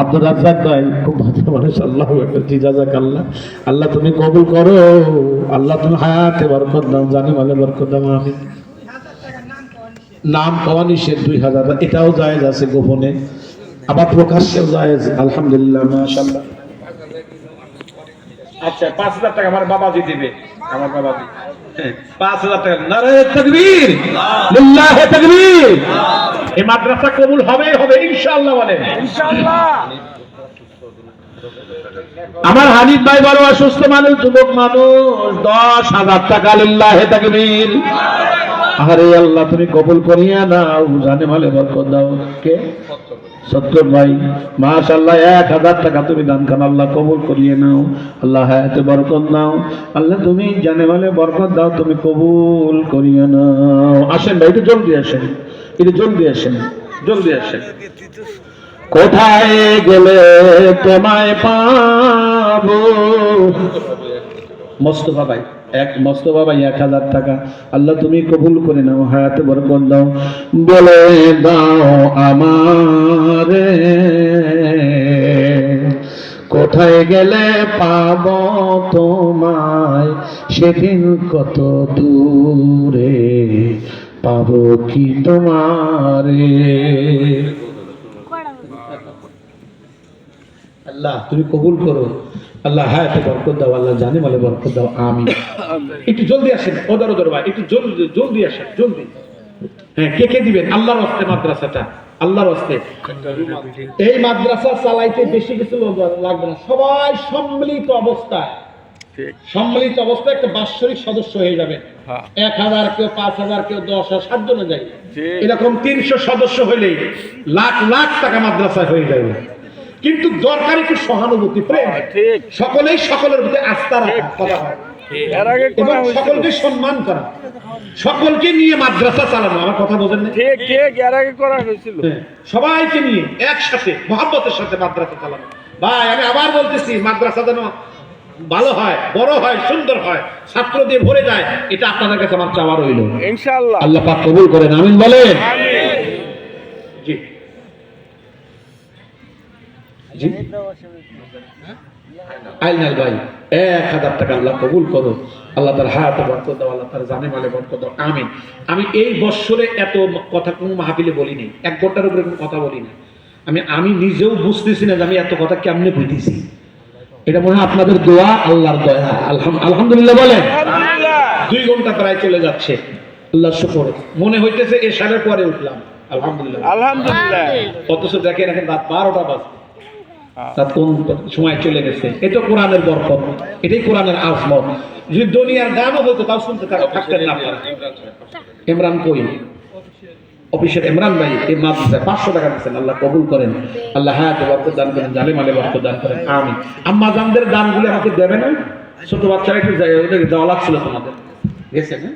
আব্দুর রাজ্জাক ভাই খুব ভালো মানুষ। আল্লাহ জাযাকাল্লাহ, আল্লাহ তুমি কবুল করো, আল্লাহ তুমি হায়াতে বরকত দাও, জানি মালে বরকত দাও। আমি নাম খাওয়া নিষেধ 2000, এটাও জায়েজ আছে গোপনে, আবার প্রকাশ্যেও জায়েজ। আলহামদুলিল্লাহ, মাশাআল্লাহ। আচ্ছা, 5000 টাকা আমার বাবাজি দিবে, আমার বাবাজি 5000 টাকা। নারে তাকবীর, লিল্লাহি তাকবীর। এই মাদ্রাসা কবুল হবে হবে ইনশাআল্লাহ, বলেন ইনশাআল্লাহ। আমার হানিফ ভাই বড় অসুস্থ মানুষ, যুবক মানুষ, 10000 টাকা, লিল্লাহি তাকবীর। আরে আল্লাহ তুমি কবুল করিয়া নাও, জানে মালে বরকত দাও। কে? সত্তর ভাই, মাশাআল্লাহ, 1000 টাকা তুমি দান করো, আল্লাহ কবুল করিয়ে নাও, আল্লাহ হায়াতে বরকত দাও, আল্লাহ তুমি জানে মালে বরকত দাও, তুমি কবুল করিয়ে নাও। আসেন ভাই, একটু জলদি আসেন, একটু জলদি আসেন, জলদি আসেন। কোথায় গেলে তোমায় পাবো? মোস্তফা ভাই, মোস্তফা ভাই 1000 টাকা, আল্লাহ তুমি কবুল করে নাও, হায়াতে বরকত দাও, বলে দাও আমারে কোথায় গেলে পাব তোমায়, সেদিন কত দূরে পাবো কি তোমারে। আল্লাহ তুমি কবুল করো, আল্লাহ হায়াতে বরকত দাও, আল্লাহ জানে মালে বরকত দাও, আমিন। একটু জলদি আসেন, ওদর ভাই, একটু জলদি জলদি আসেন, জলদি। হ্যাঁ, কে কে দিবেন? আল্লাহর রাস্তায় মাদ্রাসাটা, আল্লাহর রাস্তায়। এই মাদ্রাসা চালাইতে বেশি কিছু লোক লাগবে না, সবাই সম্মিলিত অবস্থায়, সম্মিলিত অবস্থায় একটা বাৎসরিক সদস্য হয়ে যাবে। 1000, কেউ 5000, কেউ 10,000, 7 জনে যায়, এরকম 300 সদস্য হইলেই লাখ লাখ টাকা মাদ্রাসায় হয়ে যাবে। কিন্তু দরকার একটু সহানুভূতি, প্রেম, সকলেই সকলের প্রতি আস্থা রাখা, কথা হয়, এবং সকলকে সম্মান করা, সকলকে নিয়ে মাদ্রাসা চালানো। আমার কথা বোঝেন না? ঠিক ঠিক, এর আগে করা হয়েছিল, সবাইকে নিয়ে একসাথে মহব্বতের সাথে মাদ্রাসা চালানো। ভাই আমি আবার বলতেছি, মাদ্রাসা যেন ভালো হয়, বড় হয়, সুন্দর হয়, ছাত্র দিয়ে ভরে যায়, এটা আপনাদের কাছে আমার চাওয়া রইল ইনশাআল্লাহ। আল্লাহ পাক কবুল করেন, আমিন বলেন। জি জি, আইনাল ভাই 1000 টাকা, আল্লাহ কবুল করো, আল্লাহ তার হায়াতে বরকত দাও, আল্লাহ তার জানে মালে বরকত দাও, আমিন। আমি এই বছরে এত কথা কোনো মাহফিলে বলি নাই, 1 ঘন্টার উপরে কোনো কথা বলি না। আমি নিজেও বুঝতেছি না যে আমি এত কথা কেমনে বুঝতেছি। এটা মনে হয় আপনাদের দোয়া, আল্লাহর দয়া। আলহামদুলিল্লাহ বলেন। 2 ঘন্টা প্রায় চলে যাচ্ছে, আল্লাহ শুকর। মনে হইতেছে এশারের পরে উঠলাম, আলহামদুলিল্লাহ আলহামদুলিল্লাহ। অথচ দেখেন এখন রাত 12টা বাজে, তার কোন সময় চলে গেছে। এটা কোরআনের বরকত, এটাই কোরআনের আজমত। যদি দুনিয়ার গানও হতো তাও শুনতে থাকতেন না আপনারা। ইমরান কই? অফিসের ইমরান ভাই এই মাদ্রাসায় 500 টাকা দিচ্ছেন, আল্লাহ কবুল করেন, আল্লাহ হায়াতে বরকত দান করেন, জানে মালে বরকত দান করেন, আমিন। আম্মা জানদের দানগুলো আমাকে দেবে না? ছোট বাচ্চারা একটু দেওয়া লাগছিল তোমাদের, গেছে না?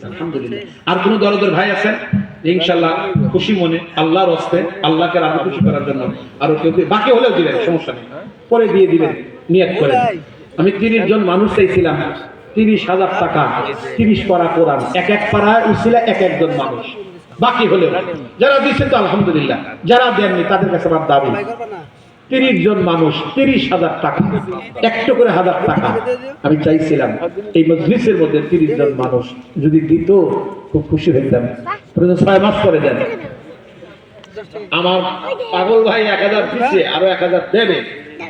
আলহামদুলিল্লাহ। আর কোন দরদের ভাই আছেন ইনশাআল্লাহ খুশি মনে আল্লাহর রাস্তায় আল্লাহকে রাজি খুশি করার জন্য? আর কেউ বাকি হলেও দিবেন, সমস্যা নেই, পরে দিয়ে দিবেন, নিয়ত করেন। আমি 30 জন মানুষ চাইছিলাম, 30,000 টাকা, 30 পারা কোরআন, এক এক পাড়ায় উছিলা এক একজন মানুষ। বাকি হলেও যারা দিচ্ছেন তো আলহামদুলিল্লাহ, যারা দেননি তাদের কাছে আমার দাবি 30 জন মানুষ 30,000 টাকা, একটু করে 1000 টাকা আমি চাইছিলাম। এই মজলিসের মধ্যে 30 জন মানুষ যদি দিত খুব খুশি হইতাম। 6 মাস করে দেন। আমার পাগল ভাই 1000 দিচ্ছে, আরো 1000 দেবে।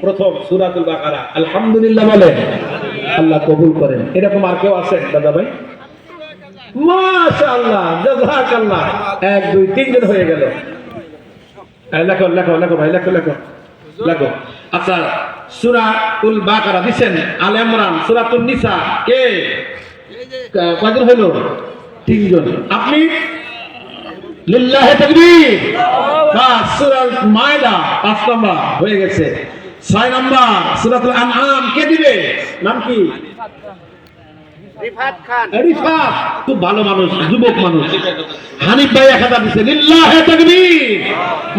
প্রথম সূরাতুল বাকারা, আলহামদুলিল্লাহ বলেন, আল্লাহ কবুল করেন। এরকম আর কেউ আছেন দাদা ভাই? মাশাআল্লাহ, জাযাকাল্লাহ। 1 2 3 জন হয়ে গেল। লেখো লেখো লেখো ভাই, লেখো লেখো লেখো। আচ্ছা, সূরাতুল বাকারা দিবেন, আলে ইমরান, সূরাতুন নিসা, কে কয়জন হলো? 3 জন। আপনি? লিল্লাহি তাকবীর। বাস, সূরাতুল মায়দা 5 নম্বর হয়ে গেছে। 6 নম্বর সূরাতুল আনআম কে দিবে? নাম কি? রিফাত খান। রিফাত খুব ভালো মানুষ, যুবক মানুষ। হানিফ ভাই 1000 দিয়েছে, লিল্লাহি তাকবীর,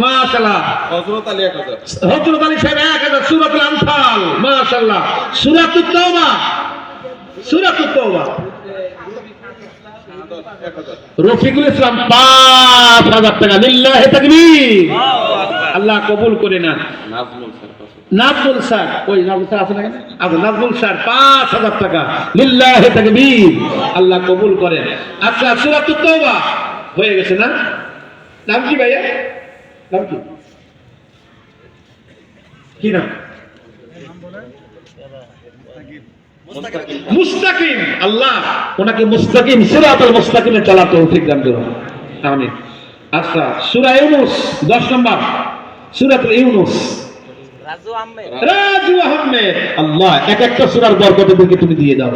মাশাআল্লাহ। হযরত আলী 1000, হযরত আলী সাহেব 1000। সূরাতুল আনফাল, মাশাআল্লাহ। সূরাতুত তাওবা, সূরাতুত তাওবা রফিকুল ইসলাম 5,000 টাকা, লিল্লাহি তাকবীর। আল্লাহ কবুল করে না। নাজমুল স্যার, ওই নাজমুল স্যার আছে না কেন? আচ্ছা, নাজমুল স্যার 5,000 টাকা, লিল্লাহি তাকবীর। আল্লাহ কবুল করেন। আচ্ছা, সূরাতুত তাওবা হয়ে গেছে না? নাম কি ভাইয়া? নাম কি? কি নাম? মুস্তাকিম। আল্লাহ ওনাকে মুস্তাকিম, সিরাতাল মুস্তাকিমে চলার তৌফিক দান করুন, আমিন। আচ্ছা, সূরা ইউনূস 10 নম্বর, সূরাতুল ইউনূস। রাজু আহমেদ, আল্লাহ এক একটা সূরার বরকত দিকে তুমি দিয়ে দাও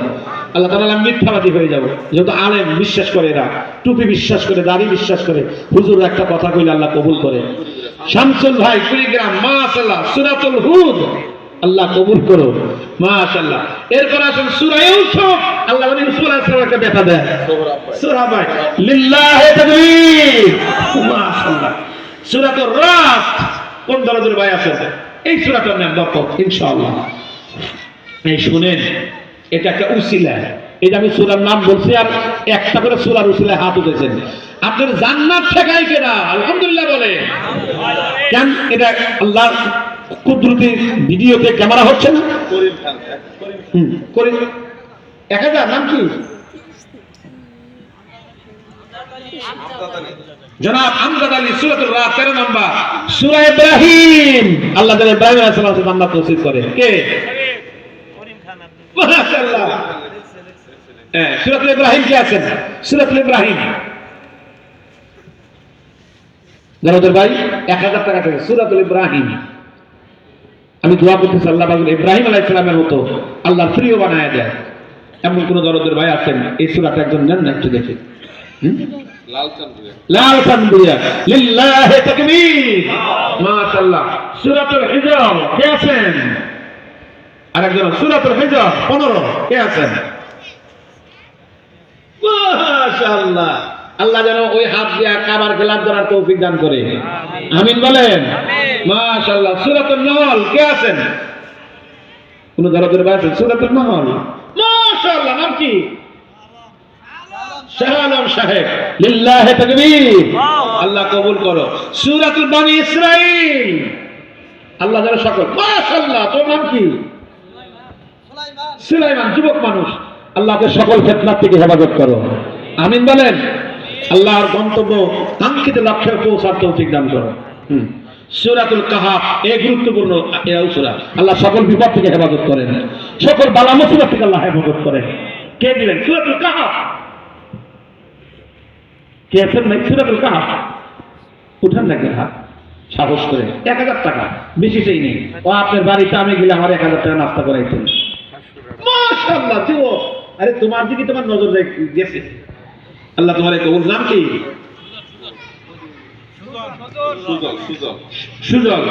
আল্লাহ তাআলা। মিথ্যাবাদী হয়ে যাব, যেহেতু আলেম বিশ্বাস করে, এরা টুপি বিশ্বাস করে, দাড়ি বিশ্বাস করে, হুজুর একটা কথা কইলে আল্লাহ কবুল করে। শামসুল ভাই কুড়িগ্রাম, মাশাআল্লাহ, সূরাতুল হুদ, আল্লাহ কবুল করো, মাশাআল্লাহ। এরপর আসুন সূরা ইউসুফ, আল্লাহ বলেন ইউসুফ আলাইহিস সালাম একটা দেখা দেয়, সূরা ভাই, লিল্লাহি তাকবীর, মাশাআল্লাহ। সূরাতুর রাত, কোন দরদের ভাই আছে? এই সূরাটার নাম বরকত, ইনশাআল্লাহ। এই শুনেন, এটা একটা উসিলা। এটা আমি সূরার নাম বলছি, আর একটা করে সূরার উসিলায় হাত উঠেছেন। আপনার জান্নাত ঠেকাই কেনা? আলহামদুলিল্লাহ বলে কেন? এটা আল্লাহ কুদরতি ভিডিওতে ক্যামেরা হচ্ছে না? করিম 1000 নাম কি? জনাব আমজাদ আলী, সূরাতুল রাত 13 নম্বর, সূরা ইব্রাহিম। আল্লাহ তাআলা ইব্রাহিম আলাইহিস সালাম জান্নাত নসিব করে কে? করিম খান। মাশাআল্লাহ। হ্যাঁ, সূরাতুল ইব্রাহিম কি আছে? সূরাতুল ইব্রাহিম জানাদের ভাই 1000 টাকা থেকে সূরাতুল ইব্রাহিম। আমি দোয়া করতেছি আল্লাহ পাক ইব্রাহিম আলাইহিস সালামের মতো আল্লাহর প্রিয় বানায় দেয়। এমন কোন দরদের ভাই আছেন এই সূরাটা একজন নেন না, একটু দেখি। লাল চান্দিয়া, লিল্লাহি তাকবীর, মাশাআল্লাহ। সূরাতুল হিজর কে আছেন? আরেকজন সূরাতুল হিজর 15 কে আছেন? মাশাআল্লাহ। আল্লাহ যেন ওই হাত দিয়া কাবার গেলাম ধরার তৌফিক দান করে, আমিন বলেন। মাশাআল্লাহ। সূরাতুন নাহল কে আছেন? কোন দরদের ভাই আছেন? সূরাতুন নাহল, মাশাআল্লাহ। নাম কি? শাহ আলম সাহেব, লিল্লাহি তাকবীর, আল্লাহ কবুল করো। সূরাতুল বনী ইসরাঈল, আল্লাহ যেন সকল, মাশাআল্লাহ। তোর নাম কি? সুলাইমান, যুবক মানুষ, আল্লাহকে সকল ফিতনা থেকে হেফাজত করো, আমিন বলেন। আল্লাহর গন্তব্য কাঙ্ক্ষিত লক্ষ্যে পৌঁছার তৌফিক দান করো। সূরাতুল কাহাফ, এই গুরুত্বপূর্ণ এই সূরা। আল্লাহ সকল বিপদ থেকে হেফাজত করেন, সকল বালা মুসিবত থেকে আল্লাহ হেফাজত করেন। কে দিলেন? সূরাতুল কাহাফ কে আছেন? সূরাতুল কাহাফ উঠান নাকি হাত সাহস করে। 1000 টাকা, বেশি চাই নেই। ও আপনার বাড়িতে আমি গেলে আমার 1000 টাকা নাস্তা করাইতেন। মাশাআল্লাহ। যুবক, আরে তোমার দিকে তোমার নজর গেছে, আল্লাহ তোমার কবুল। নাম কি? সুজল,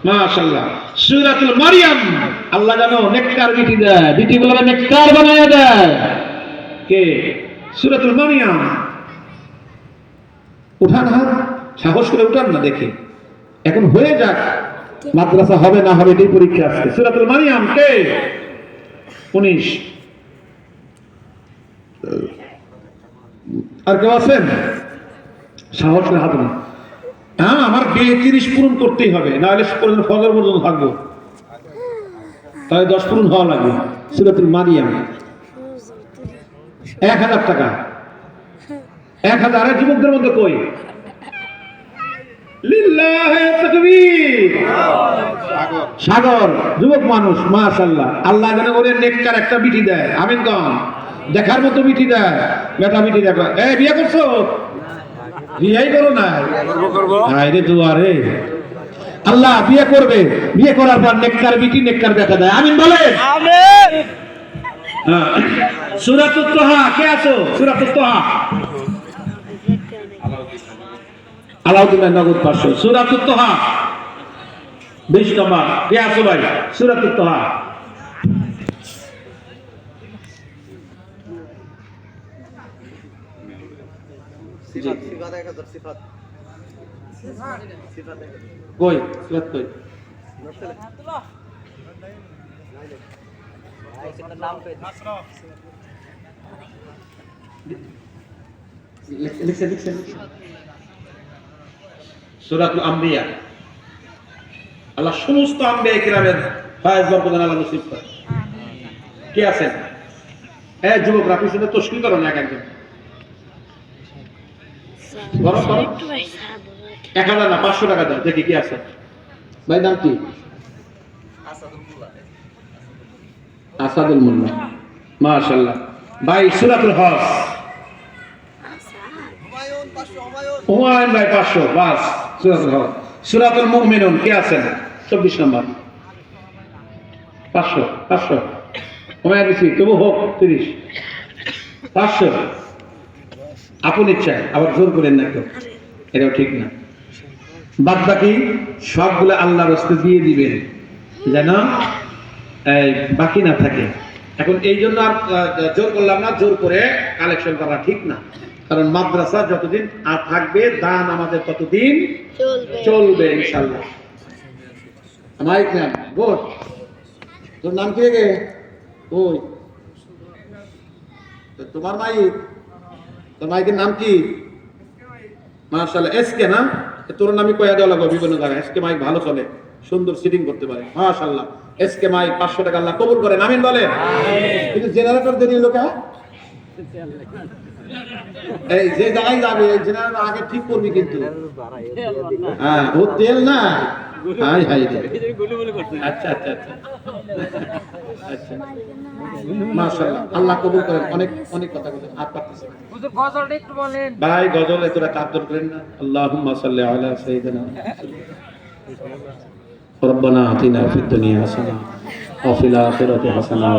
মাশাআল্লাহ। সূরাতুল মারইয়াম, আল্লাহ জানো নেককার বিটি দেয়, বিটি বলে নেককার বানায় দেয়। কে? সূরাতুল মারইয়াম। উঠান হাত, সাহস করে উঠান না, দেখি এখন হয়ে যাক। মাদ্রাসা হবে না হবে এটাই পরীক্ষা আছে। সূরাতুল মারইয়াম কে? 19। আর কেউ আছেন? সাহস করে হাত না। হ্যাঁ, আমার 30 পূরণ করতেই হবে, না হলে ফজর পর্যন্ত থাকবো, তাহলে 10 পূরণ হওয়া লাগবে। সূরাতুল মারইয়াম 1000 টাকা। 1000 যুবকদের মধ্যে কই? লিল্লাহি তাকবীর। সাগর, যুবক মানুষ, মাশাআল্লাহ। আল্লাহ যেন ওরে নেককার একটা বিটি দেয়, আমিন কোন। দেখার মতো বিটি দেয়, বেটা বিটি দেখো। এই বিয়ে করছো? বিয়েই করো না? আরে দুয়ারে আল্লাহ বিয়ে করবে, বিয়ে করার পর নেককার বিটি নেককার বেটা দেয়, আমিন বলেন। আমিন। সূরাতুত তাহা কে আছো? সূরাতুত তাহা, আলাউদ্দিন নগদ 500। সূরাতুত তাহা 20 নম্বর কে আছো ভাই? সূরাতুত তাহা। সিফাত 1000 সিফাত কই? সিফাত কই? নাম লিখছেন সূরাতুল আম্বিয়া। আল্লাহ সমস্ত আম্বিয়া কিরামের ফয়েজ বরকত আল্লাহ নসিব করে। কে আছেন? হ্যাঁ যুবকরা পিছনে তশকিল করো না একজন। বড় বড় 1000 না 500 টাকা দাও দেখি কি আছে। ভাই নাম কি? আসাদুল মোল্লা। মাশাআল্লাহ। ভাই সূরাতুল হজ। হুমায়ুন ভাই 500 বাস সূরাতুল হজ। সূরাতুল মুমিনুন কে আছেন? 24 নম্বর 500 হুমায়ুন বেশি তবু হোক 30 500 আপন ইচ্ছায় আবার জোর করেন না কেউ, এটাও ঠিক না। বাদ বাকি সবগুলো আল্লাহর রাস্তায় দিয়ে দিবেন যেন বাকি না থাকে। এখন এই জন্য আর জোর করলাম না, জোর করে কালেকশন করা ঠিক না, কারণ মাদ্রাসা যতদিন আর থাকবে দান আমাদের ততদিন চলবে ইনশাআল্লাহ। মাইক নেন গোট। তোর নাম কি রে? ওই তোমার মাইক, তোর মাইকের নাম কি? মাশাআল্লাহ এসকে না? তোর নামই কয়া দেওয়া লাগবে বিভিন্ন জায়গায়। এসকে মাইক ভালো চলে, সুন্দর সিটিং করতে পারে। মাশাআল্লাহ এসকে মাইক 500 টাকা আল্লাহ কবুল করেন, আমিন বলেন। কিন্তু জেনারেটর দেরি হলো কেন? এই যে জায়গায় যাবে এই জেনারেটর আগে ঠিক করবি কিন্তু। হ্যাঁ ও তেল না। হাই হাই আচ্ছা আচ্ছা আচ্ছা আচ্ছা মাশাআল্লাহ আল্লাহ কবুল করেন। অনেক অনেক কথা বলেন, আর পারতেছেন হুজুর গজলটা একটু বলেন ভাই। গজল এতটা তাকদর করেন না। আল্লাহুম্মা সাল্লি আলা সাইয়্যিদিনা রব্বানা আতিনা ফিদ দুনিয়া হাসানাহ ওয়া ফিল আখিরাতি হাসানাহ।